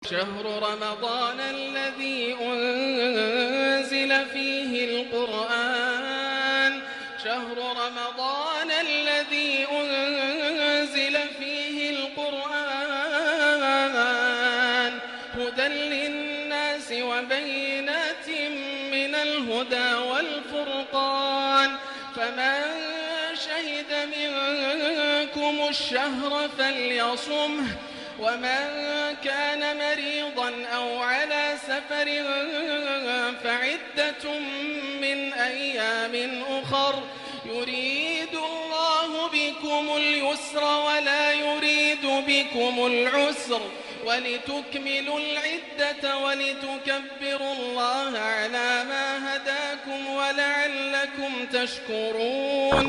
شهر رمضان الذي أنزل فيه القرآن شهر رمضان الذي أنزل فيه القرآن هدى للناس وبينات من الهدى والفرقان فمن شهد منكم الشهر فليصمه ومن كان مريضا أو على سفر فعدة من أيام أخر يريد الله بكم اليسر ولا يريد بكم العسر ولتكملوا العدة ولتكبروا الله على ما هداكم ولعلكم تشكرون.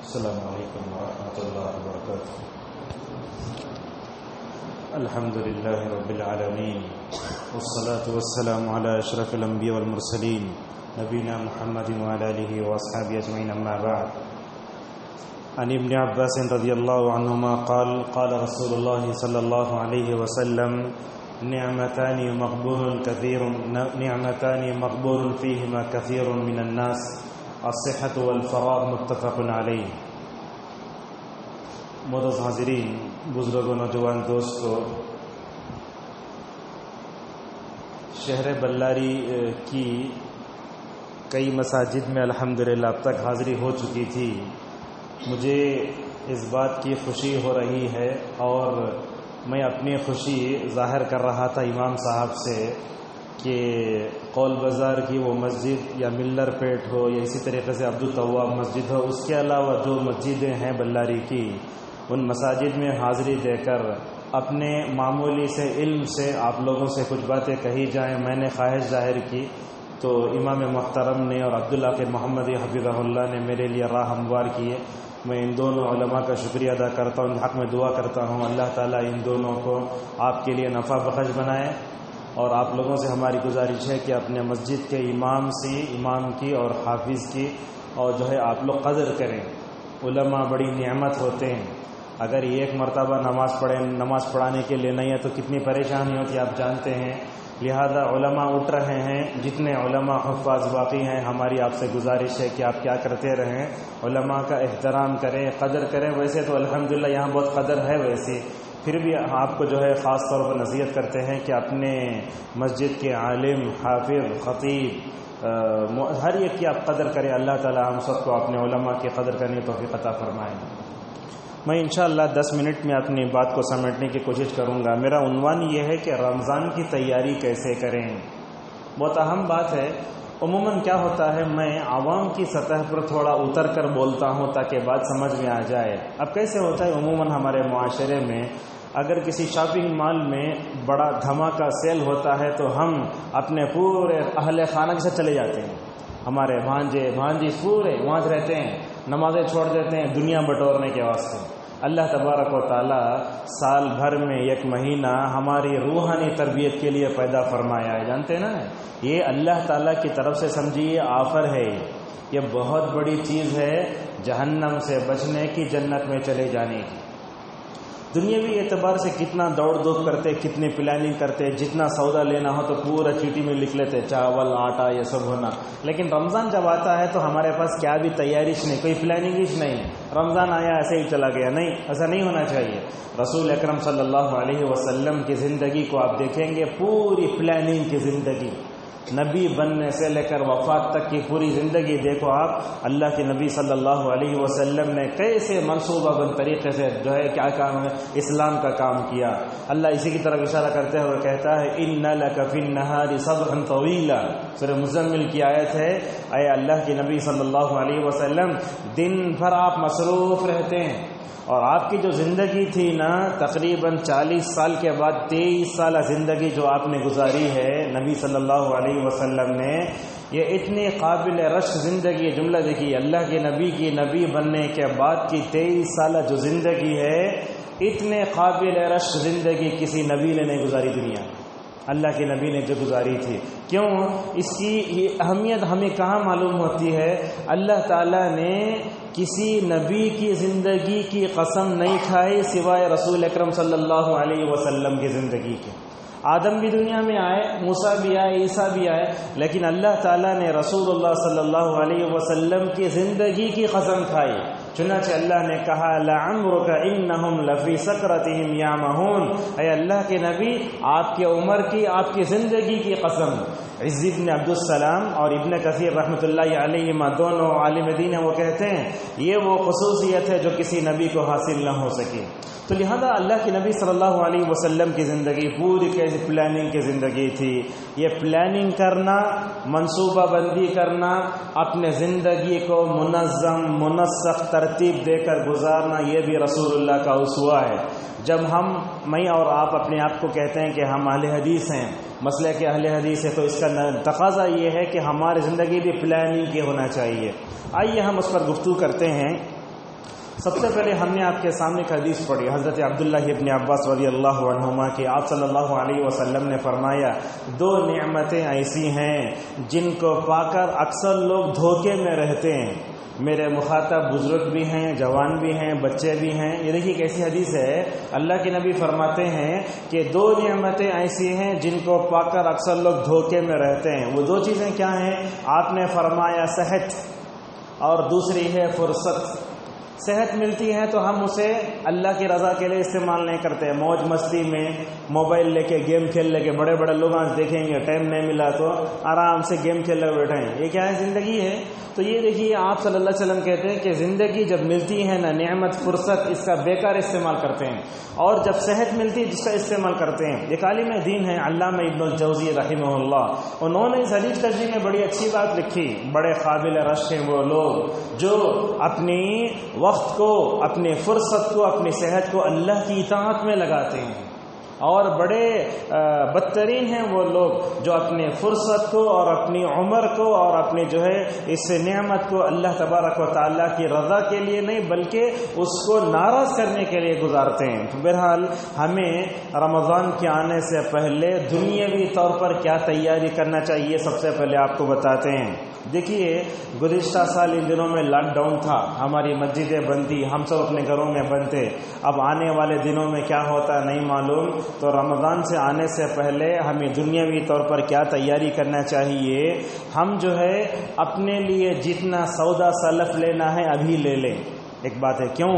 السلام علیکم ورحمۃ اللہ وبرکاتہ. الحمد للہ رب العالمین والصلاة والسلام على اشرف الانبیاء والمرسلین نبینا محمد وعلى آلہ واصحابہ اجمعین اما بعد. عن ابن عباس رضی اللہ عنہما قال قال رسول اللہ صلی اللہ علیہ وسلم نعمتان مقبول فیہما کثیر من الناس الصحة والفراغ متفق علیہ. معزز حاضرین، بزرگ و نوجوان دوستو، شہر بلاری کی کئی مساجد میں الحمدللہ اب تک حاضری ہو چکی تھی. مجھے اس بات کی خوشی ہو رہی ہے اور میں اپنی خوشی ظاہر کر رہا تھا امام صاحب سے کہ قول بازار کی وہ مسجد یا ملر پیٹ ہو یا اسی طریقے سے عبدالتواب مسجد ہو، اس کے علاوہ جو مسجدیں ہیں بلاری کی، ان مساجد میں حاضری دے کر اپنے معمولی سے علم سے آپ لوگوں سے کچھ باتیں کہی جائیں. میں نے خواہش ظاہر کی تو امام محترم نے اور عبداللہ کے محمد حفظہ اللہ نے میرے لیے راہ ہموار کیے. میں ان دونوں علماء کا شکریہ ادا کرتا ہوں، ان حق میں دعا کرتا ہوں اللہ تعالیٰ ان دونوں کو آپ کے لیے نفع بخش بنائے. اور آپ لوگوں سے ہماری گزارش ہے کہ اپنے مسجد کے امام کی اور حافظ کی اور جو ہے آپ لوگ قدر کریں. علماء بڑی نعمت ہوتے ہیں. اگر ایک مرتبہ نماز پڑھانے کے لیے نہیں ہے تو کتنی پریشانی ہوتی ہے آپ جانتے ہیں. لہذا علماء اٹھ رہے ہیں، جتنے علماء حفاظ باقی ہیں ہماری آپ سے گزارش ہے کہ آپ کیا کرتے رہیں، علماء کا احترام کریں، قدر کریں. ویسے تو الحمدللہ یہاں بہت قدر ہے، ویسے پھر بھی آپ کو جو ہے خاص طور پر نصیحت کرتے ہیں کہ اپنے مسجد کے عالم، حافظ، خطیب، ہر ایک کی آپ قدر کریں. اللہ تعالی ہم سب کو اپنے علماء کی قدر کرنے کی توفیق عطا فرمائیں. میں انشاءاللہ 10 منٹ میں اپنی بات کو سمیٹنے کی کوشش کروں گا. میرا عنوان یہ ہے کہ رمضان کی تیاری کیسے کریں. بہت اہم بات ہے. عموماً کیا ہوتا ہے، میں عوام کی سطح پر تھوڑا اتر کر بولتا ہوں تاکہ بات سمجھ میں آ جائے. اب کیسے ہوتا ہے، عموماً ہمارے معاشرے میں اگر کسی شاپنگ مال میں بڑا دھماکہ سیل ہوتا ہے تو ہم اپنے پورے اہل خانہ کے ساتھ چلے جاتے ہیں. ہمارے بھانجی پورے وہاں رہتے ہیں، نمازیں چھوڑ دیتے ہیں دنیا بٹورنے کے واسطے. اللہ تبارک و تعالی سال بھر میں ایک مہینہ ہماری روحانی تربیت کے لیے پیدا فرمایا ہے. جانتے ہیں نا، یہ اللہ تعالیٰ کی طرف سے سمجھیے آفر ہے. یہ بہت بڑی چیز ہے جہنم سے بچنے کی، جنت میں چلے جانے کی. دنیاوی اعتبار سے کتنا دوڑ دھوپ کرتے، کتنی پلاننگ کرتے، جتنا سودا لینا ہو تو پورا چیٹی میں لکھ لیتے، چاول آٹا یہ سب ہونا. لیکن رمضان جب آتا ہے تو ہمارے پاس کیا بھی تیاریش نہیں، کوئی پلاننگش نہیں. رمضان آیا ایسے ہی چلا گیا. نہیں، ایسا نہیں ہونا چاہیے. رسول اکرم صلی اللہ علیہ وسلم کی زندگی کو آپ دیکھیں گے، پوری پلاننگ کی زندگی، نبی بننے سے لے کر وفات تک کی پوری زندگی دیکھو آپ. اللہ کے نبی صلی اللہ علیہ وسلم نے کیسے منصوبہ بند طریقے سے جو ہے کیا کام ہے، اسلام کا کام کیا. اللہ اسی کی طرف اشارہ کرتے ہوئے کہتا ہے ان لک فی النہار صبحا طویلا. سورہ مزمل کی آیت ہے. اے اللہ کے نبی صلی اللہ علیہ وسلم، دن بھر آپ مصروف رہتے ہیں اور آپ کی جو زندگی تھی نا، تقریباً 40 سال کے بعد 23 سالہ زندگی جو آپ نے گزاری ہے، نبی صلی اللہ علیہ وسلم نے یہ اتنی قابل رشک زندگی. جملہ دیکھیے، اللہ کے نبی کی نبی بننے کے بعد کی 23 سالہ جو زندگی ہے، اتنے قابل رشک زندگی کسی نبی نے نہیں گزاری دنیا میں. اللہ کے نبی نے جو گزاری تھی. کیوں؟ اس کی یہ اہمیت ہمیں کہاں معلوم ہوتی ہے؟ اللہ تعالیٰ نے کسی نبی کی زندگی کی قسم نہیں کھائی سوائے رسول اکرم صلی اللہ علیہ وسلم کی زندگی کے. آدم بھی دنیا میں آئے، موسیٰ بھی آئے، عیسیٰ بھی آئے، لیکن اللہ تعالیٰ نے رسول اللہ صلی اللہ علیہ وسلم کی زندگی کی قسم کھائی. چنانچہ اللہ نے کہا لعمرک انہم لفی سکرتہم یعمہون، اے اللہ کے نبی آپ کی عمر کی، آپ کی زندگی کی قسم. عز بن عبدالسلام اور ابن کثیر رحمۃ اللہ علیہما دونوں عالم دین ہیں، وہ کہتے ہیں یہ وہ خصوصیت ہے جو کسی نبی کو حاصل نہ ہو سکی. تو لہذا اللہ کے نبی صلی اللہ علیہ وسلم کی زندگی پوری کیسی پلاننگ کی زندگی تھی. یہ پلاننگ کرنا، منصوبہ بندی کرنا، اپنے زندگی کو منظم منسق ترتیب دے کر گزارنا، یہ بھی رسول اللہ کا اسوہ ہے. جب میں اور آپ اپنے آپ کو کہتے ہیں کہ ہم اہل حدیث ہیں، مسئلہ کہ اہل حدیث ہے، تو اس کا تقاضا یہ ہے کہ ہماری زندگی بھی پلاننگ کی ہونا چاہیے. آئیے ہم اس پر گفتگو کرتے ہیں. سب سے پہلے ہم نے آپ کے سامنے ایک حدیث پڑھی حضرت عبداللہ ابن عباس رضی اللہ عنہما کہ آپ صلی اللہ علیہ وسلم نے فرمایا 2 نعمتیں ایسی ہیں جن کو پا کر اکثر لوگ دھوکے میں رہتے ہیں. میرے مخاطب بزرگ بھی ہیں، جوان بھی ہیں، بچے بھی ہیں. یہ دیکھیے کیسی حدیث ہے. اللہ کے نبی فرماتے ہیں کہ 2 نعمتیں ایسی ہیں جن کو پا کر اکثر لوگ دھوکے میں رہتے ہیں. وہ 2 چیزیں کیا ہیں؟ آپ نے فرمایا صحت، اور دوسری ہے فرصت. صحت ملتی ہے تو ہم اسے اللہ کی رضا کے لیے استعمال نہیں کرتے. موج مستی میں موبائل لے کے گیم کھیل لے کے بڑے بڑے لوگ آج دیکھیں گے ٹائم نہیں ملا تو آرام سے گیم کھیل لے بیٹھے ہیں. یہ کیا ہے؟ زندگی ہے. تو یہ دیکھیے آپ صلی اللہ علیہ وسلم کہتے ہیں کہ زندگی جب ملتی ہے نا، نعمت فرصت، اس کا بیکار استعمال کرتے ہیں، اور جب صحت ملتی ہے جس کا استعمال کرتے ہیں. ایک عالم دین ہے علامہ ابن الجوزی رحمہ اللہ، انہوں نے اس حدیث ترجمہ میں بڑی اچھی بات لکھی. بڑے قابل رشک ہیں وہ لوگ جو اپنی وقت کو، اپنی فرصت کو، اپنی صحت کو اللہ کی اطاعت میں لگاتے ہیں. اور بڑے بدترین ہیں وہ لوگ جو اپنے فرصت کو اور اپنی عمر کو اور اپنی جو ہے اس نعمت کو اللہ تبارک و تعالیٰ کی رضا کے لیے نہیں بلکہ اس کو ناراض کرنے کے لیے گزارتے ہیں. بہرحال ہمیں رمضان کے آنے سے پہلے دنیاوی طور پر کیا تیاری کرنا چاہیے سب سے پہلے آپ کو بتاتے ہیں. دیکھیے گزشتہ سال ان دنوں میں لاک ڈاؤن تھا، ہماری مسجدیں بند تھی، ہم سب اپنے گھروں میں بند تھے. اب آنے والے دنوں میں کیا ہوتا نہیں معلوم. تو رمضان سے آنے سے پہلے ہمیں دنیاوی طور پر کیا تیاری کرنا چاہیے؟ ہم جو ہے اپنے لیے جتنا سودا سلف لینا ہے ابھی لے لیں. ایک بات ہے، کیوں؟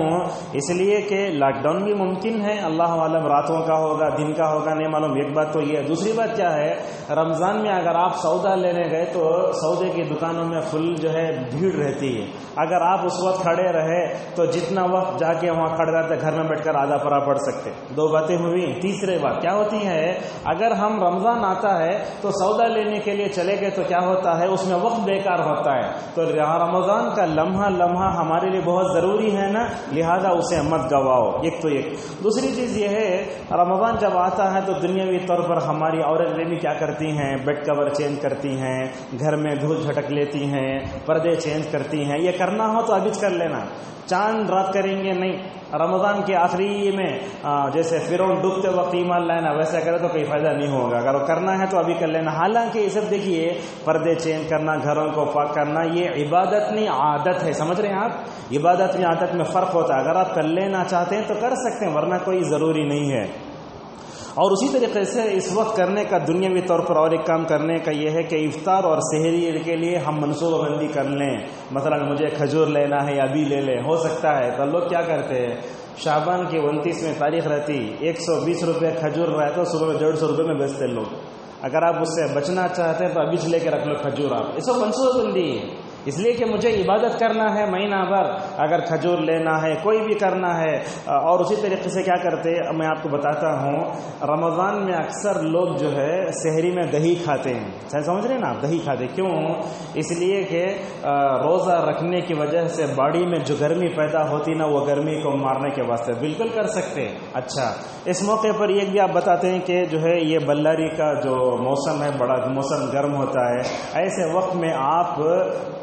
اس لیے کہ لاک ڈاؤن بھی ممکن ہے، اللہ عالم راتوں کا ہوگا دن کا ہوگا نہیں معلوم. ایک بات تو یہ ہے. دوسری بات کیا ہے، رمضان میں اگر آپ سودا لینے گئے تو سودے کی دکانوں میں فل جو ہے بھیڑ رہتی ہے. اگر آپ اس وقت کھڑے رہے تو جتنا وقت جا کے وہاں کھڑے رہتے گھر میں بیٹھ کر آدھا پڑا پڑھ سکتے. 2 باتیں ہوئی. تیسری بات کیا ہوتی ہے، اگر ہم رمضان آتا ہے تو سودا لینے کے لیے چلے گئے تو کیا ہوتا ہے، اس میں وقت بیکار ہوتا ہے. تو رمضان کا لمحہ ہمارے لیے بہت ضروری ہے نا، لہذا اسے مت گواؤ. ایک تو ایک. دوسری چیز یہ ہے، رمضان جب آتا ہے تو دنیاوی طور پر ہماری عورتیں بھی کیا کرتی ہیں، بیڈ کور چینج کرتی ہیں، گھر میں دھول جھٹک لیتی ہیں، پردے چینج کرتی ہیں. یہ کرنا ہو تو ابھی کر لینا. چاند رات کریں گے نہیں. رمضان کے آخری میں جیسے فرعون ڈوبتے وقت ایمان لانا ویسا کرے تو کوئی فائدہ نہیں ہوگا. اگر وہ کرنا ہے تو ابھی کر لینا. حالانکہ یہ سب دیکھیے پردے چینج کرنا، گھروں کو پاک کرنا، یہ عبادت نہیں عادت ہے. سمجھ رہے ہیں آپ؟ عبادت میں عادت میں فرق ہوتا ہے. اگر آپ کر لینا چاہتے ہیں تو کر سکتے ہیں، ورنہ کوئی ضروری نہیں ہے. اور اسی طریقے سے اس وقت کرنے کا دنیاوی طور پر اور ایک کام کرنے کا یہ ہے کہ افطار اور سحری کے لیے ہم منصوبہ بندی کر لیں. مثلا مجھے کھجور لینا ہے، ابھی لے لیں. ہو سکتا ہے تو لوگ کیا کرتے ہیں، شعبان کی 29 میں تاریخ رہتی 120 روپے کھجور رہے تو صبح میں 150 روپے میں بیچتے لوگ. اگر آپ اس سے بچنا چاہتے ہیں تو ابھی سے لے کے رکھ لو کھجور. آپ اس کو منصوبہ بندی ہے. اس لیے کہ مجھے عبادت کرنا ہے مہینہ بھر، اگر کھجور لینا ہے، کوئی بھی کرنا ہے۔ اور اسی طریقے سے کیا کرتے، میں آپ کو بتاتا ہوں، رمضان میں اکثر لوگ جو ہے سحری میں دہی کھاتے ہیں، سمجھ رہے ہیں نا آپ، دہی کھاتے کیوں؟ اس لیے کہ روزہ رکھنے کی وجہ سے باڈی میں جو گرمی پیدا ہوتی نا، وہ گرمی کو مارنے کے واسطے بالکل کر سکتے۔ اچھا، اس موقع پر یہ بھی آپ بتاتے ہیں کہ جو ہے یہ بلاری کا جو موسم ہے، بڑا موسم گرم ہوتا ہے، ایسے وقت میں آپ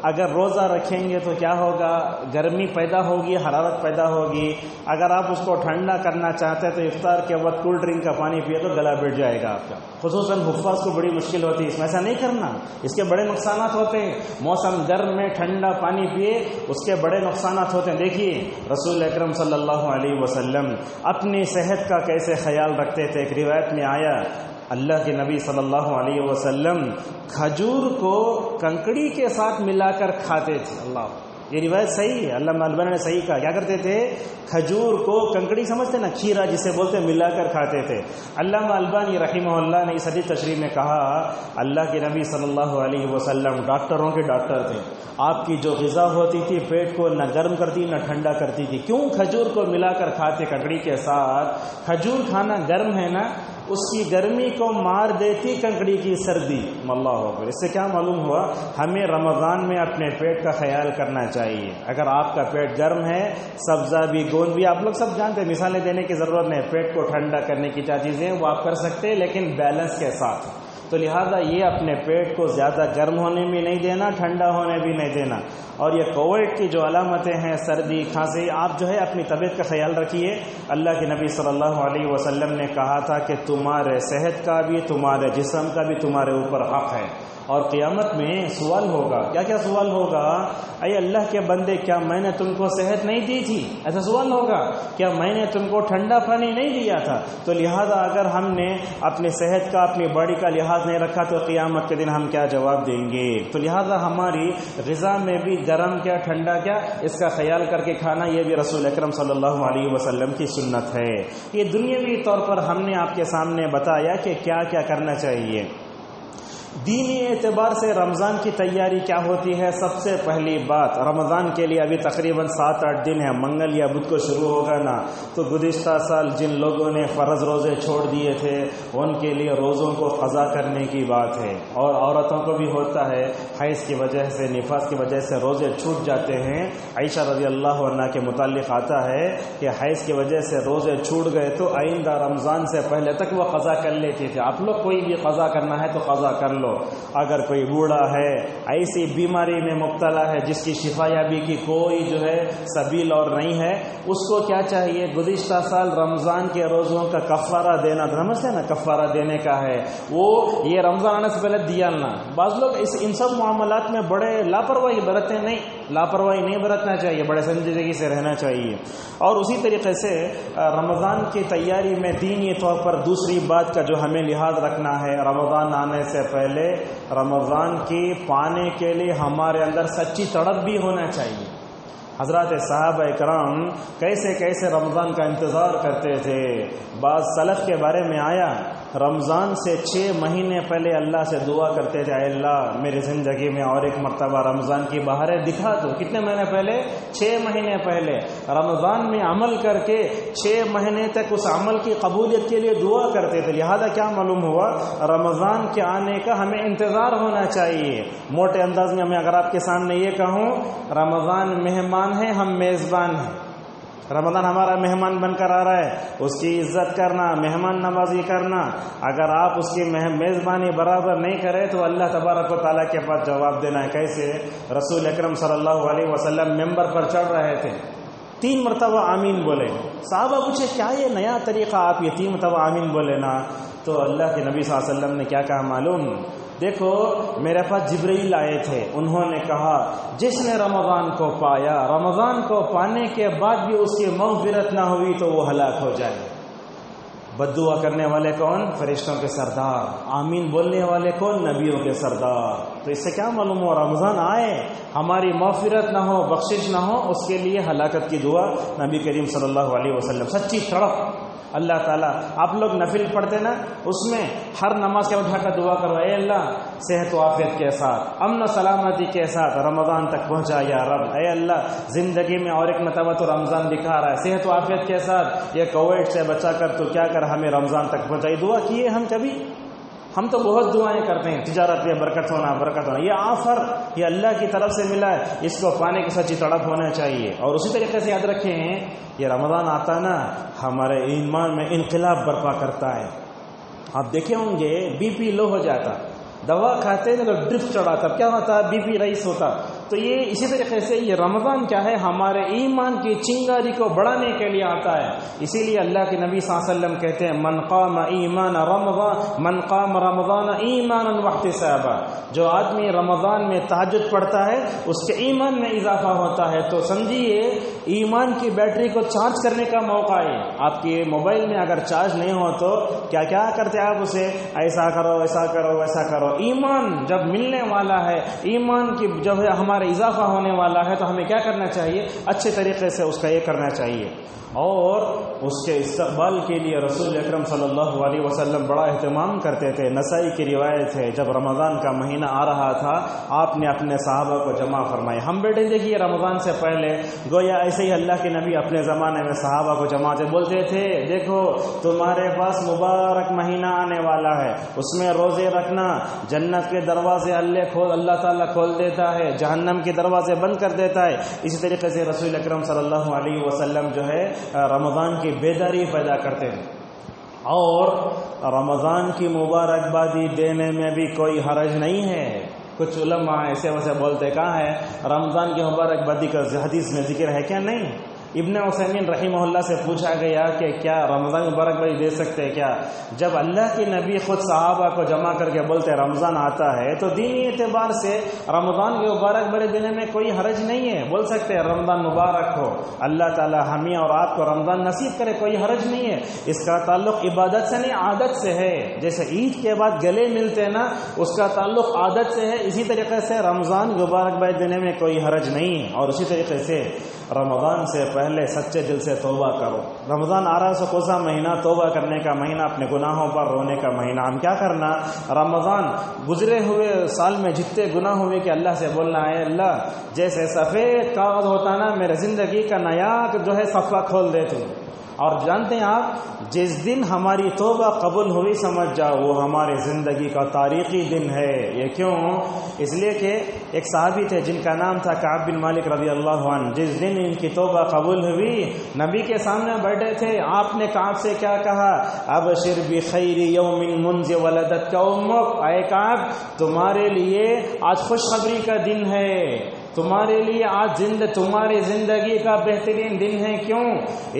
اگر روزہ رکھیں گے تو کیا ہوگا، گرمی پیدا ہوگی، حرارت پیدا ہوگی۔ اگر آپ اس کو ٹھنڈا کرنا چاہتے ہیں تو افطار کے وقت کولڈ ڈرنک کا پانی پیے تو گلا بیٹھ جائے گا آپ کا، خصوصاً حفاظ کو بڑی مشکل ہوتی ہے، اس میں ایسا نہیں کرنا، اس کے بڑے نقصانات ہوتے ہیں۔ موسم گرم میں ٹھنڈا پانی پیے، اس کے بڑے نقصانات ہوتے ہیں۔ دیکھیے رسول اکرم صلی اللہ علیہ وسلم اپنی صحت کا کیسے خیال رکھتے تھے۔ ایک روایت میں آیا، اللہ کے نبی صلی اللہ علیہ وسلم کھجور کو کنکڑی کے ساتھ ملا کر کھاتے تھے۔ اللہ، یہ روایت صحیح ہے، علامہ البانی نے صحیح کہا۔ کیا کرتے تھے؟ کھجور کو کنکڑی سمجھتے نا، کھیرا جسے بولتے، ملا کر کھاتے تھے۔ علامہ البانی رحمہ اللہ نے اس حدیث تشریح میں کہا، اللہ کے نبی صلی اللہ علیہ وسلم ڈاکٹروں کے ڈاکٹر تھے، آپ کی جو غذا ہوتی تھی پیٹ کو نہ گرم کرتی نہ ٹھنڈا کرتی تھی۔ کیوں؟ کھجور کو ملا کر کھاتے کنکڑی کے ساتھ۔ کھجور کھانا گرم ہے نا، اس کی گرمی کو مار دیتی کنکڑی کی سردی۔ اللہ اکبر۔ اس سے کیا معلوم ہوا، ہمیں رمضان میں اپنے پیٹ کا خیال کرنا چاہیے۔ اگر آپ کا پیٹ گرم ہے، سبزہ بھی گوند بھی، آپ لوگ سب جانتے ہیں، مثالیں دینے کی ضرورت نہیں، پیٹ کو ٹھنڈا کرنے کی کیا چیزیں وہ آپ کر سکتے ہیں، لیکن بیلنس کے ساتھ۔ تو لہذا یہ اپنے پیٹ کو زیادہ گرم ہونے بھی نہیں دینا، ٹھنڈا ہونے بھی نہیں دینا۔ اور یہ کووڈ کی جو علامتیں ہیں، سردی، کھانسی، آپ جو ہے اپنی طبیعت کا خیال رکھیے۔ اللہ کے نبی صلی اللہ علیہ وسلم نے کہا تھا کہ تمہارے صحت کا بھی، تمہارے جسم کا بھی تمہارے اوپر حق ہے، اور قیامت میں سوال ہوگا۔ کیا کیا سوال ہوگا؟ اے اللہ کے بندے، کیا میں نے تم کو صحت نہیں دی تھی؟ ایسا سوال ہوگا، کیا میں نے تم کو ٹھنڈا پانی نہیں دیا تھا؟ تو لہذا اگر ہم نے اپنی صحت کا، اپنی باڈی کا لحاظ نہیں رکھا تو قیامت کے دن ہم کیا جواب دیں گے؟ تو لہذا ہماری غذا میں بھی گرم کیا ٹھنڈا کیا، اس کا خیال کر کے کھانا، یہ بھی رسول اکرم صلی اللہ علیہ وسلم کی سنت ہے۔ یہ دنیاوی طور پر ہم نے آپ کے سامنے بتایا کہ کیا کیا کرنا چاہیے۔ دینی اعتبار سے رمضان کی تیاری کیا ہوتی ہے؟ سب سے پہلی بات، رمضان کے لیے ابھی تقریباً 7-8 دن ہے، منگل یا بدھ کو شروع ہوگا نا، تو گزشتہ سال جن لوگوں نے فرض روزے چھوڑ دیے تھے ان کے لیے روزوں کو قضا کرنے کی بات ہے۔ اور عورتوں کو بھی ہوتا ہے، حیض کی وجہ سے، نفاس کی وجہ سے روزے چھوٹ جاتے ہیں۔ عائشہ رضی اللہ عنہا کے متعلق آتا ہے کہ حیض کی وجہ سے روزے چھوٹ گئے تو آئندہ رمضان سے پہلے تک وہ قضا کر لیتی تھی۔ آپ لوگ کوئی بھی قضا کرنا ہے تو قضا کر لو۔ اگر کوئی بوڑھا ہے، ایسی بیماری میں مبتلا ہے جس کی شفا یابی کی کوئی جو ہے سبیل اور نہیں ہے، اس کو کیا چاہیے؟ گزشتہ سال رمضان کے روزوں کا کفارہ دینا، سمجھتے ہیں نا، کفارہ دینے کا ہے، وہ یہ رمضان آنے سے پہلے دیا نا۔ بعض لوگ ان سب معاملات میں بڑے لاپرواہی برتتے، نہیں، لاپرواہی نہیں برتنا چاہیے، بڑے سنجیدگی سے رہنا چاہیے۔ اور اسی طریقے سے رمضان کی تیاری میں دینی طور پر دوسری بات کا جو ہمیں لحاظ رکھنا ہے، رمضان آنے سے پہلے رمضان کی پانے کے لیے ہمارے اندر سچی تڑپ بھی ہونا چاہیے۔ حضرات صحابہ کرام کیسے کیسے رمضان کا انتظار کرتے تھے۔ بعض سلف کے بارے میں آیا، رمضان سے 6 مہینے پہلے اللہ سے دعا کرتے تھے، اے اللہ میری زندگی میں اور ایک مرتبہ رمضان کی بہاریں دکھا دو۔ کتنے مہینے پہلے؟ 6 مہینے پہلے رمضان میں عمل کر کے 6 مہینے تک اس عمل کی قبولیت کے لیے دعا کرتے تھے۔ لہذا کیا معلوم ہوا، رمضان کے آنے کا ہمیں انتظار ہونا چاہیے۔ موٹے انداز میں میں اگر آپ کے سامنے یہ کہوں، رمضان مہمان ہے، ہم میزبان ہیں۔ رمضان ہمارا مہمان بن کر آ رہا ہے، اس کی عزت کرنا، مہمان نوازی کرنا۔ اگر آپ اس کی میزبانی برابر نہیں کرے تو اللہ تبارک و تعالیٰ کے پاس جواب دینا ہے۔ کیسے؟ رسول اکرم صلی اللہ علیہ وسلم ممبر پر چڑھ رہے تھے، 3 مرتبہ آمین بولے۔ صحابہ پوچھے کیا یہ نیا طریقہ، آپ یہ 3 مرتبہ آمین بولے نا؟ تو اللہ کے نبی صلی اللہ علیہ وسلم نے کیا کہا معلوم؟ دیکھو میرے پاس جبرائیل آئے تھے، انہوں نے کہا جس نے رمضان کو پایا، رمضان کو پانے کے بعد بھی اس کی مغفرت نہ ہوئی تو وہ ہلاک ہو جائے۔ بد دعا کرنے والے کون؟ فرشتوں کے سردار۔ آمین بولنے والے کون؟ نبیوں کے سردار۔ تو اس سے کیا معلوم ہو رمضان آئے ہماری مغفرت نہ ہو بخشش نہ ہو، اس کے لیے ہلاکت کی دعا نبی کریم صلی اللہ علیہ وسلم، سچی تڑپ اللہ تعالیٰ. آپ لوگ نفل پڑھتے نا، اس میں ہر نماز کے اٹھا کر دعا کرو، اے اللہ صحت و عافیت کے ساتھ امن و سلامتی کے ساتھ رمضان تک پہنچا یا رب. اے اللہ زندگی میں اور ایک مرتبہ تو رمضان دکھا رہا ہے، صحت و عافیت کے ساتھ یہ کووڈ سے بچا کر تو کیا کر ہمیں رمضان تک پہنچائی. دعا کیے ہم کبھی؟ ہم تو بہت دعائیں کرتے ہیں، تجارت میں برکت ہونا برکت ہونا، یہ آفر یہ اللہ کی طرف سے ملا ہے، اس کو پانے کی سچی تڑپ ہونا چاہیے. اور اسی طریقے سے یاد رکھیں یہ رمضان آتا نا ہمارے ایمان میں انقلاب برپا کرتا ہے. آپ دیکھے ہوں گے بی پی لو ہو جاتا، دوا کھاتے تو ڈرپ چڑھاتا، کیا ہوتا بی پی رائس ہوتا. تو یہ اسی طریقے سے یہ رمضان کیا ہے ہمارے ایمان کی چنگاری کو بڑھانے کے لیے آتا ہے. اسی لیے اللہ کے نبی صلی اللہ علیہ وسلم کہتے ہیں من قام رمضان ایمانا واحتسابا، جو آدمی رمضان میں تہجد پڑھتا ہے اس کے ایمان میں اضافہ ہوتا ہے. تو سمجھیے ایمان کی بیٹری کو چارج کرنے کا موقع ہے. آپ کے موبائل میں اگر چارج نہیں ہو تو کیا کیا کرتے آپ اسے ایسا کرو ایسا کرو ویسا کرو. ایمان جب ملنے والا ہے، ایمان کی جب ہمارا اضافہ ہونے والا ہے تو ہمیں کیا کرنا چاہیے؟ اچھے طریقے سے اس کا یہ کرنا چاہیے. اور اس کے استقبال کے لیے رسول اکرم صلی اللہ علیہ وسلم بڑا اہتمام کرتے تھے. نسائی کی روایت ہے جب رمضان کا مہینہ آ رہا تھا آپ نے اپنے صحابہ کو جمع فرمائے. ہم بیٹھے دیکھیے رمضان سے پہلے گویا ایسے ہی اللہ کے نبی اپنے زمانے میں صحابہ کو جماتے بولتے تھے دیکھو تمہارے پاس مبارک مہینہ آنے والا ہے، اس میں روزے رکھنا، جنت کے دروازے اللہ تعالیٰ کھول دیتا ہے، جہنم کے دروازے بند کر دیتا ہے. اسی طریقے سے رسول اکرم صلی اللہ علیہ وسلم جو ہے رمضان کی بیداری پیدا کرتے ہیں. اور رمضان کی مبارکبادی دینے میں بھی کوئی حرج نہیں ہے. کچھ علماء ایسے ویسے بولتے کہاں ہے رمضان کی مبارکبادی کا حدیث میں ذکر ہے کیا؟ نہیں. ابن عثیمین رحمہ اللہ سے پوچھا گیا کہ کیا رمضان مبارکبادی دے سکتے ہیں کیا؟ جب اللہ کے نبی خود صحابہ کو جمع کر کے بولتے رمضان آتا ہے تو دینی اعتبار سے رمضان کی مبارکبادی دینے میں کوئی حرج نہیں ہے. بول سکتے ہیں رمضان مبارک ہو، اللہ تعالی ہمیں اور آپ کو رمضان نصیب کرے، کوئی حرج نہیں ہے. اس کا تعلق عبادت سے نہیں عادت سے ہے. جیسے عید کے بعد گلے ملتے ہیں نا اس کا تعلق عادت سے ہے، اسی طریقے سے رمضان کی مبارکبادی دینے میں کوئی حرج نہیں ہے. اور اسی طریقے سے رمضان سے پہلے سچے دل سے توبہ کرو. رمضان آ رہا ہے کون سا مہینہ؟ توبہ کرنے کا مہینہ، اپنے گناہوں پر رونے کا مہینہ. ہم کیا کرنا رمضان گزرے ہوئے سال میں جتنے گناہ ہوئے کہ اللہ سے بولنا ہے اللہ جیسے سفید کاغذ ہوتا نا میرے زندگی کا نیا جو ہے صفحہ کھول دے تو. اور جانتے ہیں آپ جس دن ہماری توبہ قبول ہوئی سمجھ جاؤ وہ ہمارے زندگی کا تاریخی دن ہے. یہ کیوں؟ اس لیے کہ ایک صحابی تھے جن کا نام تھا کعب بن مالک رضی اللہ عنہ. جس دن ان کی توبہ قبول ہوئی نبی کے سامنے بیٹھے تھے، آپ نے کعب سے کیا کہا؟ ابشر بخیر یوم منذ ولدتک امک. اے کعب تمہارے لیے آج خوشخبری کا دن ہے، تمہارے لیے آج تمہاری زندگی کا بہترین دن ہے. کیوں؟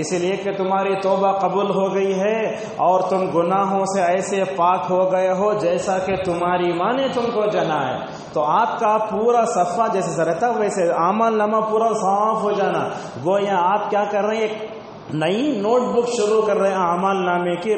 اس لیے کہ تمہاری توبہ قبول ہو گئی ہے اور تم گناہوں سے ایسے پاک ہو گئے ہو جیسا کہ تمہاری ماں نے تم کو جنا ہے. تو آپ کا پورا صفحہ جیسے رہتا ویسے اعمال نامہ پورا صاف ہو جانا. گویا آپ کیا کر رہے ہیں؟ ایک نئی نوٹ بک شروع کر رہے ہیں اعمال نامے کی.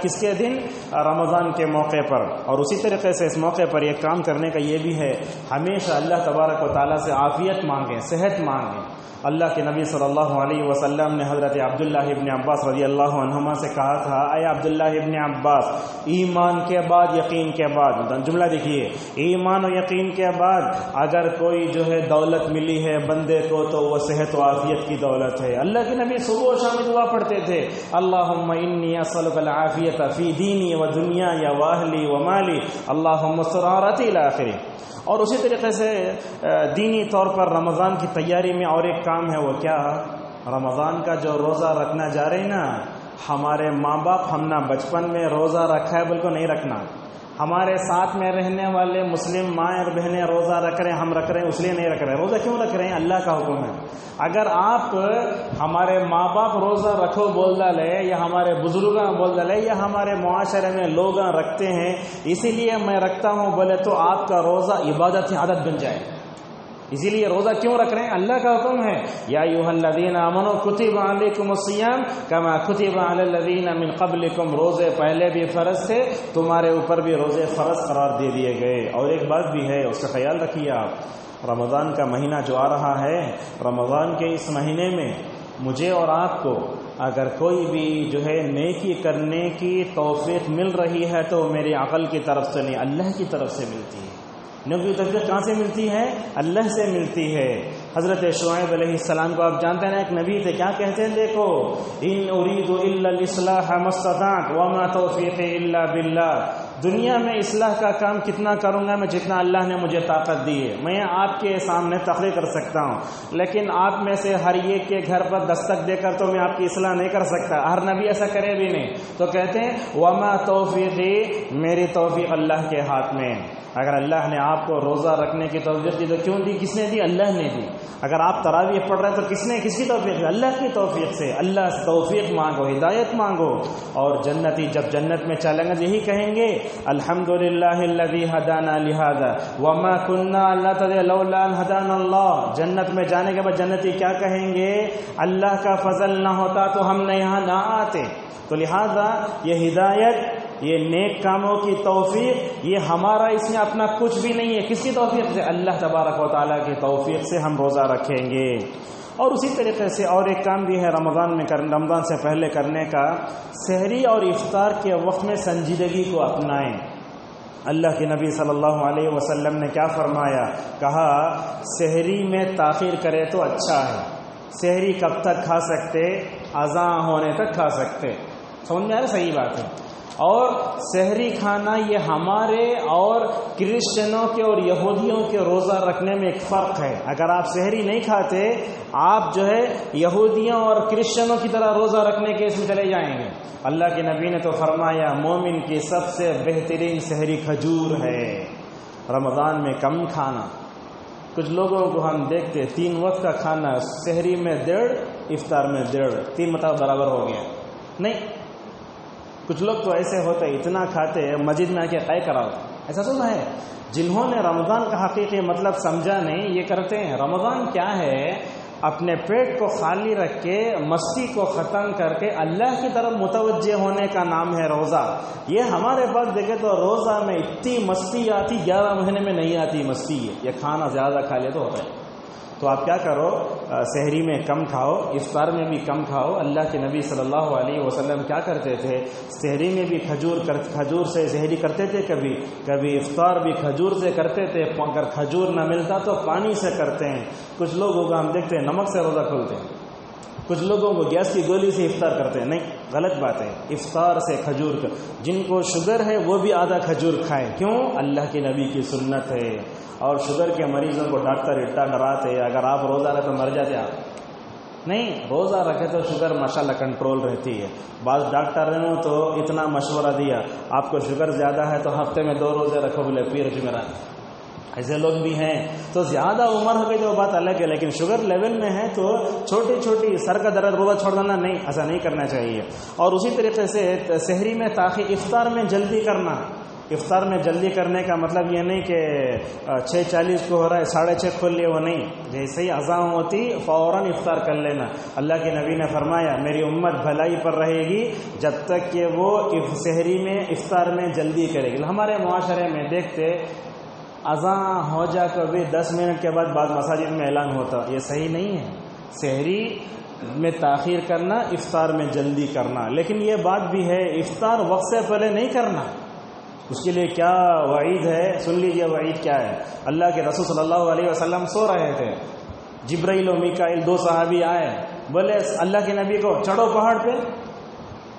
کس کے دن؟ رمضان کے موقع پر. اور اسی طریقے سے اس موقع پر ایک کام کرنے کا یہ بھی ہے ہمیشہ اللہ تبارک و تعالیٰ سے عافیت مانگیں، صحت مانگیں. اللہ کے نبی صلی اللہ علیہ وسلم نے حضرت عبداللہ ابن عباس رضی اللہ عنہما سے کہا تھا اے عبداللہ ابن عباس ایمان کے بعد یقین کے بعد، جملہ دیکھیے، ایمان و یقین کے بعد اگر کوئی جو ہے دولت ملی ہے بندے کو تو وہ صحت و عافیت کی دولت ہے. اللہ کے نبی صبح و شام دعا پڑھتے تھے اللہم انی اسألک العافیت فی دینی و دنیای و اہلی و مالی اللہم استر عورتی الی آخری. اور اسی طریقے سے دینی طور پر رمضان کی تیاری میں اور ایک کام ہے، وہ کیا؟ رمضان کا جو روزہ رکھنا جا رہے نا ہمارے ماں باپ ہم نہ بچپن میں روزہ رکھا ہے بالکل نہیں رکھنا. ہمارے ساتھ میں رہنے والے مسلم مائیں اور بہنیں روزہ رکھ رہے ہیں، ہم رکھ رہے ہیں اس لیے نہیں رکھ رہے. روزہ کیوں رکھ رہے ہیں؟ اللہ کا حکم ہے. اگر آپ ہمارے ماں باپ روزہ رکھو بول ڈالے یا ہمارے بزرگاں بول ڈالے یا ہمارے معاشرے میں لوگ رکھتے ہیں اسی لیے میں رکھتا ہوں بولے تو آپ کا روزہ عبادت کی عادت بن جائے. اسی لیے روزہ کیوں رکھ رہے ہیں؟ اللہ کا حکم ہے یا ایھا الذین آمنوا کتب علیکم الصیام کما کتب علی الذین من قبلکم، روزے پہلے بھی فرض تھے، تمہارے اوپر بھی روزے فرض قرار دے دیے گئے۔ اور ایک بات بھی ہے، اس کا خیال رکھیے آپ، رمضان کا مہینہ جو آ رہا ہے، رمضان کے اس مہینے میں مجھے اور آپ کو اگر کوئی بھی جو ہے نیکی کرنے کی توفیق مل رہی ہے تو میری عقل کی طرف سے نہیں، اللہ کی طرف سے ملتی ہے۔ نیکی کی توفیق کہاں سے ملتی ہے؟ اللہ سے ملتی ہے۔ حضرت شعیب علیہ السلام کو آپ جانتے ہیں، ایک نبی تھے، کیا کہتے ہیں؟ دیکھو، ان اريد الا الاصلاح ما استطعت وما توفیقی الا باللہ، دنیا میں اصلاح کا کام کتنا کروں گا میں جتنا اللہ نے مجھے طاقت دی ہے۔ میں آپ کے سامنے تقریر کر سکتا ہوں، لیکن آپ میں سے ہر ایک کے گھر پر دستک دے کر تو میں آپ کی اصلاح نہیں کر سکتا، ہر نبی ایسا کرے بھی نہیں۔ تو کہتے ہیں وما توفیقی، میری توفیق اللہ کے ہاتھ میں۔ اگر اللہ نے آپ کو روزہ رکھنے کی توفیق دی تو کیوں دی؟ کس نے دی؟ اللہ نے دی۔ اگر آپ تراویح پڑھ رہے ہیں تو کس کی توفیق ہے؟ اللہ کی توفیق سے۔ اللہ سے توفیق مانگو، ہدایت مانگو، اور جنتی جب جنت میں چلیں گے یہی کہیں گے الحمدللہ الذی ہدانا لہذا وما كنا لنهتدی لولا ان ہدانا اللہ۔ جنت میں جانے کے بعد جنتی کیا کہیں گے؟ اللہ کا فضل نہ ہوتا تو ہم نے یہاں نہ آتے۔ تو لہذا یہ ہدایت، یہ نیک کاموں کی توفیق، یہ ہمارا اس میں اپنا کچھ بھی نہیں ہے۔ کس کی توفیق سے؟ اللہ تبارک و تعالیٰ کی توفیق سے ہم روزہ رکھیں گے۔ اور اسی طریقے سے اور ایک کام بھی ہے رمضان سے پہلے کرنے کا، سحری اور افطار کے وقت میں سنجیدگی کو اپنائیں۔ اللہ کے نبی صلی اللہ علیہ وسلم نے کیا فرمایا؟ کہا سحری میں تاخیر کرے تو اچھا ہے۔ سحری کب تک کھا سکتے؟ اذان ہونے تک کھا سکتے۔ سمجھ میں آ رہا؟ صحیح بات ہے۔ اور سحری کھانا یہ ہمارے اور کرسچنوں کے اور یہودیوں کے روزہ رکھنے میں ایک فرق ہے۔ اگر آپ سحری نہیں کھاتے، آپ جو ہے یہودیوں اور کرسچنوں کی طرح روزہ رکھنے کے اس میں چلے جائیں گے۔ اللہ کے نبی نے تو فرمایا مومن کی سب سے بہترین سحری کھجور ہے۔ رمضان میں کم کھانا۔ کچھ لوگوں کو ہم دیکھتے 3 وقت کا کھانا، سحری میں 1.5، افطار میں 1.5، 3 مطلب برابر ہو گیا۔ نہیں، کچھ لوگ تو ایسے ہوتے اتنا کھاتے مسجد میں آ کے قے کراؤ، ایسا سنا ہے؟ جنہوں نے رمضان کا حقیقی مطلب سمجھا نہیں، یہ کرتے ہیں۔ رمضان کیا ہے؟ اپنے پیٹ کو خالی رکھ کے مستی کو ختم کر کے اللہ کی طرف متوجہ ہونے کا نام ہے روزہ۔ یہ ہمارے پاس دیکھے تو روزہ میں اتنی مستی آتی 11 مہینے میں نہیں آتی مستی ہے، یہ کھانا زیادہ کھا لے تو ہوتا ہے۔ تو آپ کیا کرو، سحری میں کم کھاؤ، افطار میں بھی کم کھاؤ۔ اللہ کے نبی صلی اللہ علیہ وسلم کیا کرتے تھے؟ سحری میں بھی کھجور سے سحری کرتے تھے، کبھی افطار بھی کھجور سے کرتے تھے۔ اگر کھجور نہ ملتا تو پانی سے کرتے ہیں۔ کچھ لوگوں کو ہم دیکھتے ہیں نمک سے روزہ کھولتے ہیں، کچھ لوگوں کو گیس کی گولی سے افطار کرتے ہیں۔ نہیں، غلط بات ہے۔ افطار سے کھجور کا، جن کو شوگر ہے وہ بھی آدھا کھجور کھائیں۔ کیوں؟ اللہ کے نبی کی سنت ہے۔ اور شوگر کے مریضوں کو ڈاکٹر اتنا ڈراتے ہیں اگر آپ روزہ رکھے تو مر جاتے آپ۔ نہیں، روزہ رکھے تو شوگر ماشاءاللہ کنٹرول رہتی ہے۔ بعض ڈاکٹر نے تو اتنا مشورہ دیا آپ کو شوگر زیادہ ہے تو ہفتے میں 2 روزے رکھو، بولے پیر جمعرات۔ ایسے لوگ بھی ہیں۔ تو زیادہ عمر ہو گئی تو بات الگ ہے، لیکن شوگر لیول میں ہے تو چھوٹی سر کا درد روزہ چھوڑ دینا نہیں، ایسا نہیں کرنا چاہیے۔ اور اسی طریقے سے سحری میں تاخیر، افطار میں جلدی کرنا۔ افطار میں جلدی کرنے کا مطلب یہ نہیں کہ 6:40 کو ہو رہا ہے 6:30 کھول لیے، وہ نہیں۔ جیسے ہی اذان ہوتی فوراً افطار کر لینا۔ اللہ کے نبی نے فرمایا میری امت بھلائی پر رہے گی جب تک کہ وہ سحری میں افطار میں جلدی کرے گی۔ ہمارے معاشرے میں دیکھتے اذان ہو جا کر بھی 10 منٹ کے بعد بعض مساجد میں اعلان ہوتا، یہ صحیح نہیں ہے۔ سحری میں تاخیر کرنا، افطار میں جلدی کرنا۔ لیکن یہ بات بھی ہے افطار وقت سے پہلے نہیں کرنا۔ اس کے لیے کیا وعید ہے؟ سن لیجیے وعید کیا ہے۔ اللہ کے رسول صلی اللہ علیہ وسلم سو رہے تھے، جبرائیل و میکائیل 2 صحابی آئے، بولے اللہ کے نبی کو چڑھو پہاڑ پہ۔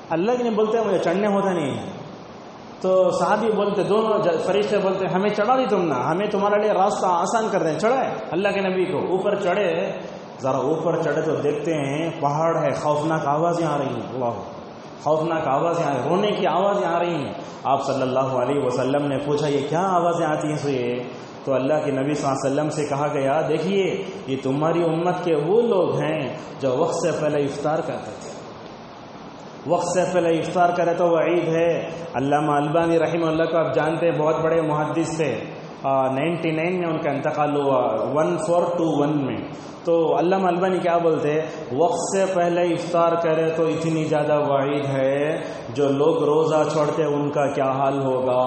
اللہ کے نہیں بولتے مجھے چڑھنے ہوتا نہیں ہے۔ تو صحابی بولتے، دونوں فرشتے بولتے ہمیں چڑھا دی تم نہ، ہمیں تمہارے لیے راستہ آسان کر دیں۔ چڑھائے اللہ کے نبی کو، اوپر چڑھے۔ ذرا اوپر چڑھے تو دیکھتے ہیں پہاڑ ہے، خوفناک آوازیں آ رہی ہیں، اللہ خوفناک آوازیں آ رہی ہیں، رونے کی آوازیں آ رہی ہیں۔ آپ صلی اللہ علیہ وسلم نے پوچھا یہ کیا آوازیں آتی ہیں سوئے؟ تو اللہ کے نبی صلی اللہ علیہ وسلم سے کہا گیا دیکھیے یہ تمہاری امت کے وہ لوگ ہیں جو وقت سے پہلے افطار کرتے تھے۔ وقت سے پہلے افطار کرے تو وعید ہے۔ علامہ البانی رحمہ اللہ کو آپ جانتے ہیں، بہت بڑے محدث تھے، 99 میں ان کا انتقال ہوا، 1421 میں. تو علامہ البانی کیا بولتے ہیں، وقت سے پہلے افطار کرے تو اتنی زیادہ وعید ہے، جو لوگ روزہ چھوڑتے ان کا کیا حال ہوگا.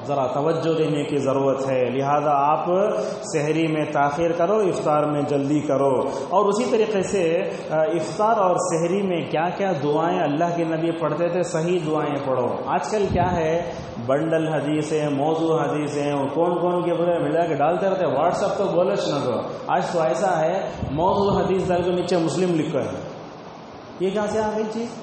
ذرا توجہ دینے کی ضرورت ہے. لہذا آپ سحری میں تاخیر کرو، افطار میں جلدی کرو. اور اسی طریقے سے افطار اور سحری میں کیا کیا دعائیں اللہ کے نبی پڑھتے تھے، صحیح دعائیں پڑھو. آج کل کیا ہے، بنڈل حدیثیں، موضوع حدیثیں، کون کے بولے ملا کے ڈالتے رہتے. واٹس ایپ تو بولش نہ دو. آج تو ایسا ہے موضوع حدیث ڈال کے نیچے مسلم لکھا ہے. یہ کہاں سے آ گئی چیز؟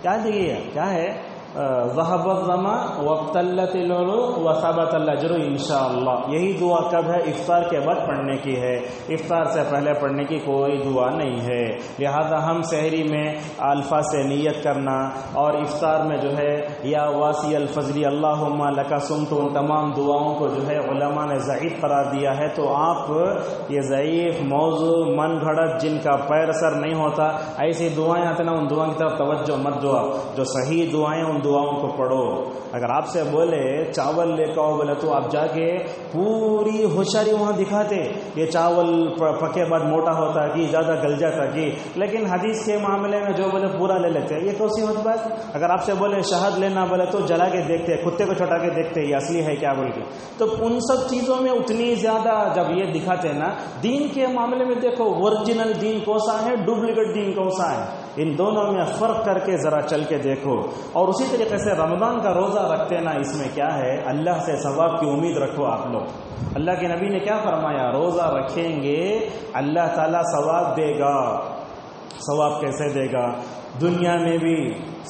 کیا دیکھیے کیا ہے، ذهب الظما وابتلت العروق وثبت الاجر انشاءاللہ. یہی دعا کب ہے؟ افطار کے بعد پڑھنے کی ہے، افطار سے پہلے پڑھنے کی کوئی دعا نہیں ہے. لہذا ہم سحری میں الفاظ سے نیت کرنا اور افطار میں جو ہے یا واسی الفجر اللہم لک صمت، ان تمام دعاؤں کو جو ہے علماء نے ضعیف قرار دیا ہے. تو آپ یہ ضعیف موضوع من گھڑت جن کا پیر سر نہیں ہوتا ایسی دعائیں آتے نا، ان دعاؤں کی طرف توجہ مت دو. جو صحیح دعائیں ان دعاؤں کو پڑھو. اگر آپ سے بولے چاول لے کے آؤ بولے تو آپ جا کے پوری ہوشیاری وہاں دکھاتے، یہ چاول پکے بعد موٹا ہوتا کہ زیادہ گل جاتا کہ. لیکن حدیث کے معاملے میں جو بولے پورا لے لیتے. یہ کوسی ہوتی بات؟ اگر آپ سے بولے شہد لینا بولے تو جلا کے دیکھتے، کتے کو چھٹا کے دیکھتے یہ اصلی ہے کیا بول کے. تو ان سب چیزوں میں اتنی زیادہ جب یہ دکھاتے نا، دین کے معاملے میں دیکھو اوریجنل دین کوسا ہے، ڈپلیکیٹ دین کوسا ہے. ان دونوں میں فرق کر کے ذرا چل کے دیکھو. اور اسی طریقے سے رمضان کا روزہ رکھتے نا، اس میں کیا ہے، اللہ سے ثواب کی امید رکھو آپ لوگ. اللہ کے نبی نے کیا فرمایا، روزہ رکھیں گے اللہ تعالیٰ ثواب دے گا. ثواب کیسے دے گا؟ دنیا میں بھی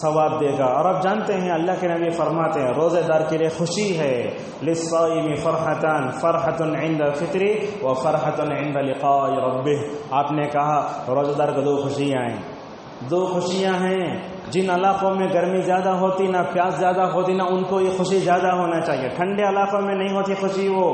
ثواب دے گا. اور آپ جانتے ہیں اللہ کے نبی فرماتے ہیں روزے دار کے لیے خوشی ہے، للصائم فرحتان، فرحۃ عند الفطر وفرحۃ عند لقاء ربہ. آپ نے کہا روزے دار کو دو خوشیاں ہیں. دو خوشیاں ہیں. جن علاقوں میں گرمی زیادہ ہوتی نہ پیاس زیادہ ہوتی نہ ان کو یہ خوشی زیادہ ہونا چاہیے. ٹھنڈے علاقوں میں نہیں ہوتی خوشی، وہ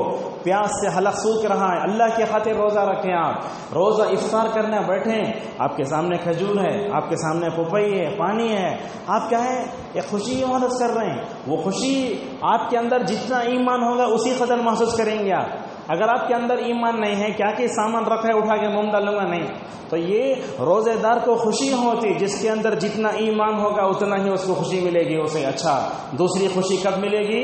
پیاس سے حلق سوکھ رہا ہے. اللہ کی خاطر روزہ رکھیں. آپ روزہ افطار کرنے بیٹھیں، آپ کے سامنے کھجور ہے، آپ کے سامنے پپئی ہے، پانی ہے، آپ کیا ہے یہ خوشی محسوس کر رہے ہیں. وہ خوشی آپ کے اندر جتنا ایمان ہوگا اسی قدر محسوس کریں گے آپ. اگر آپ کے اندر ایمان نہیں ہے، کیا کہ سامان رکھا ہے اٹھا کے منہ ڈالوں گا نہیں. تو یہ روزے دار کو خوشی ہوتی، جس کے اندر جتنا ایمان ہوگا اتنا ہی اس کو خوشی ملے گی اسے. اچھا، دوسری خوشی کب ملے گی؟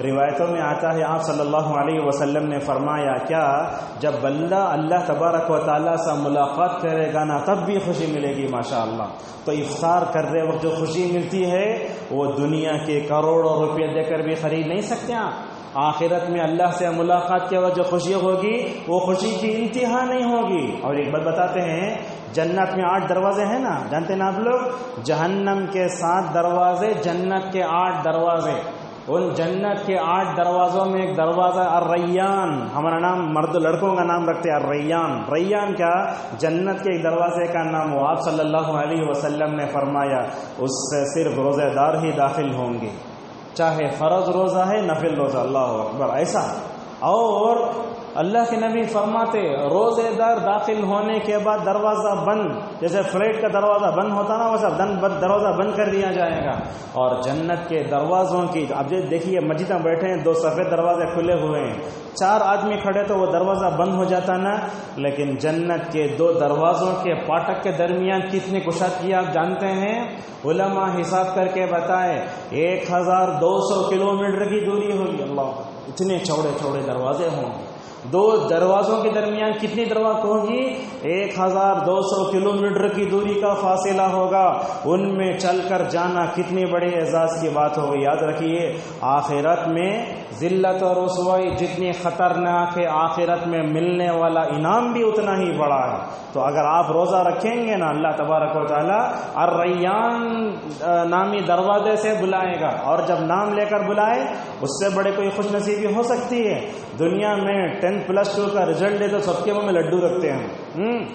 روایتوں میں آتا ہے آپ صلی اللہ علیہ وسلم نے فرمایا کیا، جب بندہ اللہ تبارک و تعالیٰ سے ملاقات کرے گا نا تب بھی خوشی ملے گی ماشاءاللہ. تو افطار کر رہے وقت جو خوشی ملتی ہے وہ دنیا کے کروڑوں روپے دے کر بھی خرید نہیں سکتے آپ. آخرت میں اللہ سے ملاقات کے وقت جو خوشی ہوگی وہ خوشی کی انتہا نہیں ہوگی. اور ایک بات بتاتے ہیں، جنت میں 8 دروازے ہیں نا، جانتے ہیں نا آپ لوگ؟ جہنم کے 7 دروازے، جنت کے 8 دروازے. ان جنت کے 8 دروازوں میں ایک دروازہ الریان. ہمارا نام مرد لڑکوں کا نام رکھتے ہیں الریان. ریان کیا؟ جنت کے ایک دروازے کا نام ہو. آپ صلی اللہ علیہ وسلم نے فرمایا اس سے صرف روزے دار ہی داخل ہوں گے، چاہے فرض روزہ ہے نفل روزہ. اللہ اکبر. ایسا. اور اللہ کے نبی فرماتے روزے دار داخل ہونے کے بعد دروازہ بند، جیسے فلیٹ کا دروازہ بند ہوتا نا ویسا دروازہ بند کر دیا جائے گا. اور جنت کے دروازوں کی اب دیکھیے مسجد میں بیٹھے ہیں، 2 سفید دروازے کھلے ہوئے ہیں، 4 آدمی کھڑے تو وہ دروازہ بند ہو جاتا نا. لیکن جنت کے 2 دروازوں کے پاٹک کے درمیان کتنی کشادگی آپ جانتے ہیں؟ علماء حساب کر کے بتائے 1200 کلومیٹر کی دوری ہوگی. اللہ، اتنے چوڑے چوڑے دروازے ہوں گے. 2 دروازوں کے درمیان کتنی دروازہ ہوگی؟ 1200 کلومیٹر کی دوری کا فاصلہ ہوگا. ان میں چل کر جانا کتنی بڑی اعزاز کی بات ہوگی. یاد رکھیے آخرت میں ذلت اور رسوائی جتنی خطرناک ہے، آخرت میں ملنے والا انعام بھی اتنا ہی بڑا ہے. تو اگر آپ روزہ رکھیں گے نا، اللہ تبارک و تعالیٰ الریان نامی دروازے سے بلائے گا. اور جب نام لے کر بلائے اس سے بڑے کوئی خوش نصیبی ہو سکتی ہے؟ دنیا میں 10+2 کا رزلٹ دے تو سب کے منہ میں لڈو رکھتے ہیں.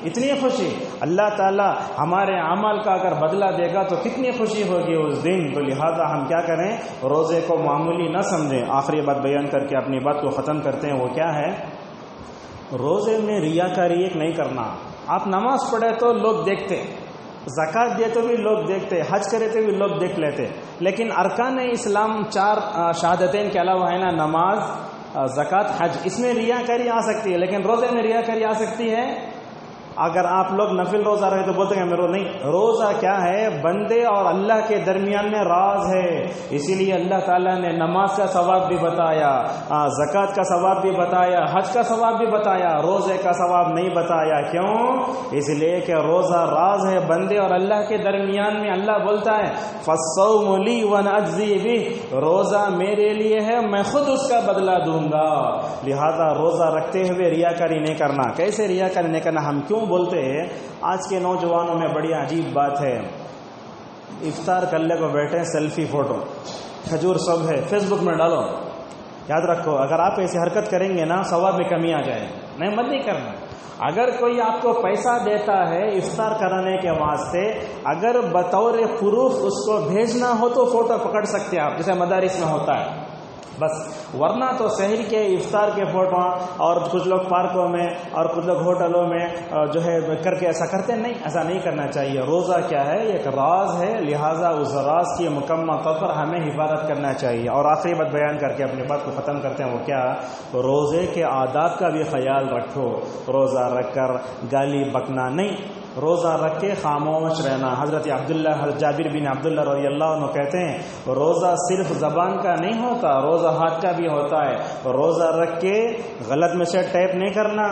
اتنی خوشی اللہ تعالیٰ ہمارے عمل کا اگر بدلہ دے گا تو کتنی خوشی ہوگی اس دن. تو لہذا ہم کیا کریں، روزے کو معمولی نہ سمجھیں. آخری بات بیان کر کے اپنی بات کو ختم کرتے ہیں. وہ کیا ہے، روزے میں ریاکاری ایک نہیں کرنا. آپ نماز پڑھے تو لوگ دیکھتے، زکوٰۃ دے تو بھی لوگ دیکھتے، حج کرے تو بھی لوگ دیکھ لیتے. لیکن ارکان اسلام 4 شہادتین کے علاوہ ہے نا، نماز، زکوٰۃ، حج، اس میں ریاکاری آ سکتی ہے، لیکن روزے میں ریاکاری آ سکتی ہے؟ اگر آپ لوگ نفل روزہ رہے تو بولتے ہیں میرے نہیں، روزہ کیا ہے؟ بندے اور اللہ کے درمیان میں راز ہے، اسی لیے اللہ تعالیٰ نے نماز کا ثواب بھی بتایا، زکوٰۃ کا ثواب بھی بتایا، حج کا ثواب بھی بتایا، روزے کا ثواب نہیں بتایا۔ کیوں؟ اس لیے کہ روزہ راز ہے بندے اور اللہ کے درمیان میں۔ اللہ بولتا ہے فالصوم لی وانا اجزی بہ، روزہ میرے لیے ہے، میں خود اس کا بدلہ دوں گا، لہذا روزہ رکھتے ہوئے ریاکاری نہیں کرنا۔ کیسے ریاکاری نہیں کرنا؟ ہم کیوں بولتے ہیں؟ آج کے نوجوانوں میں بڑی عجیب بات ہے، افطار کرنے کو بیٹھے سیلفی فوٹو، کھجور سب ہے، فیس بک میں ڈالو۔ یاد رکھو، اگر آپ ایسی حرکت کریں گے نا ثواب میں کمی آ جائے، نہیں مت نہیں کرنا۔ اگر کوئی آپ کو پیسہ دیتا ہے افطار کرانے کے واسطے، اگر بطور پروف اس کو بھیجنا ہو تو فوٹو پکڑ سکتے آپ، جیسے مدارس میں ہوتا ہے بس، ورنہ تو شہر کے افطار کے فوٹو، اور کچھ لوگ پارکوں میں اور کچھ لوگ ہوٹلوں میں جو ہے کر کے ایسا کرتے نہیں، ایسا نہیں کرنا چاہیے۔ روزہ کیا ہے؟ ایک راز ہے، لہٰذا اس راز کی مکمل طور پر ہمیں حفاظت کرنا چاہیے۔ اور آخری بات بیان کر کے اپنی بات کو ختم کرتے ہیں، وہ کیا؟ روزے کے آداب کا بھی خیال رکھو، روزہ رکھ کر گالی بکنا نہیں، روزہ رکھ کے خاموش رہنا۔ حضرت جابر بن عبداللہ رضی اللہ عنہ کہتے ہیں روزہ صرف زبان کا نہیں ہوتا، روزہ ہاتھ کا بھی ہوتا ہے۔ روزہ رکھ کے غلط میں سے ٹیپ نہیں کرنا،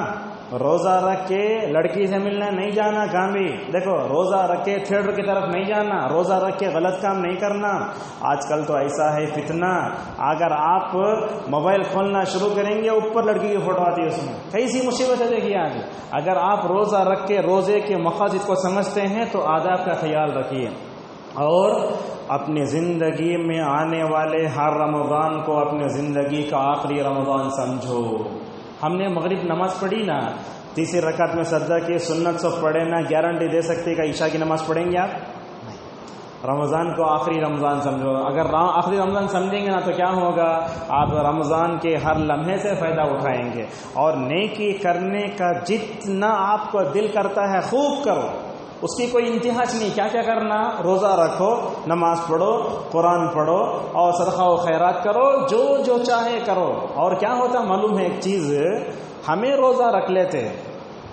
روزہ رکھ کے لڑکی سے ملنے نہیں جانا کام بھی، دیکھو روزہ رکھ کے تھیٹر کی طرف نہیں جانا، روزہ رکھ کے غلط کام نہیں کرنا۔ آج کل تو ایسا ہے فتنہ، اگر آپ موبائل کھولنا شروع کریں گے اوپر لڑکی کی فوٹو آتی ہے، اس میں کیسی مصیبت ہے دیکھیے آج۔ اگر آپ روزہ رکھ کے روزے کے مقاصد کو سمجھتے ہیں تو آداب کا خیال رکھیے، اور اپنی زندگی میں آنے والے ہر رمضان کو اپنی زندگی کا آخری رمضان سمجھو۔ ہم نے مغرب نماز پڑھی نا، تیسری رکعت میں سجدہ کی سنت سب پڑھے نا، گارنٹی دے سکتے کہ عشاء کی نماز پڑھیں گے آپ؟ رمضان کو آخری رمضان سمجھو۔ اگر آخری رمضان سمجھیں گے نا تو کیا ہوگا؟ آپ رمضان کے ہر لمحے سے فائدہ اٹھائیں گے، اور نیکی کرنے کا جتنا آپ کو دل کرتا ہے خوب کرو، اس کی کوئی انتہا نہیں۔ کیا کیا کرنا؟ روزہ رکھو، نماز پڑھو، قرآن پڑھو، اور صدقہ و خیرات کرو، جو چاہے کرو۔ اور کیا ہوتا معلوم ہے ایک چیز، ہمیں روزہ رکھ لیتے،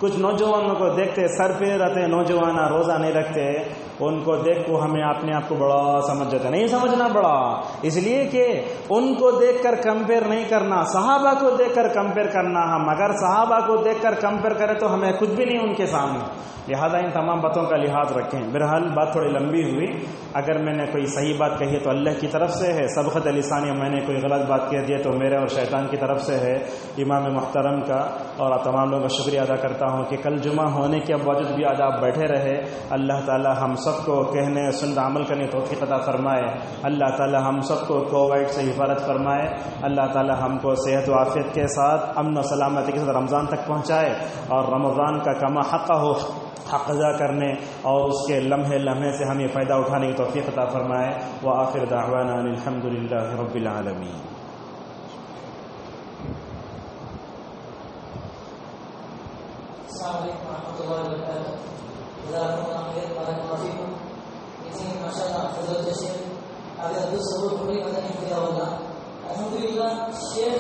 کچھ نوجوانوں کو دیکھتے سر پہ رہتے نوجوان روزہ نہیں رکھتے، ان کو دیکھ کو ہمیں اپنے آپ کو بڑا سمجھ جاتا، نہیں سمجھنا بڑا، اس لیے کہ ان کو دیکھ کر کمپیئر نہیں کرنا، صحابہ کو دیکھ کر کمپیئر کرنا۔ ہم اگر صحابہ کو دیکھ کر کمپیئر کریں تو ہمیں کچھ بھی نہیں ان کے سامنے، لہذا ان تمام باتوں کا لحاظ رکھیں۔ بہرحال بات تھوڑی لمبی ہوئی، اگر میں نے کوئی صحیح بات کہی ہے تو اللہ کی طرف سے ہے، سبقت لسانی میں نے کوئی غلط بات کہہ دی ہے تو میرے اور شیطان کی طرف سے ہے۔ امام محترم کا اور تمام لوگوں کا شکریہ ادا کرتا ہوں کہ کل جمعہ ہونے کے باوجود بھی آج آپ بیٹھے رہے۔ اللہ تعالی ہم سب کو کہنے سننا عمل کرنے توفیق عطا فرمائے، اللہ تعالی ہم سب کو کووڈ سے حفاظت فرمائے، اللہ تعالی ہم کو صحت و عافیت کے ساتھ امن و سلامتی کے ساتھ رمضان تک پہنچائے، اور رمضان کا کما حق ہو حق ادا کرنے اور اس کے لمحے لمحے سے ہمیں فائدہ اٹھانے کی توفیق عطا فرمائے۔ وآخر دعوانا الحمد للہ رب العالمین۔ السلام علیکم ورحمۃ اللہ وبرکاتہ۔ جزاکم اللہ خیر، بارک اللہ فیکم۔ ماشاءاللہ حضرت شیخ اگر دوسرے کو بڑی مدد کیا ہوگا الحمدللہ۔ شیخ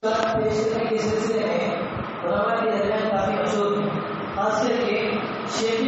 پیش کرنے کے سلسلے میں علماء کے درمیان کافی مشہور ہیں، خاص کر کے شیخ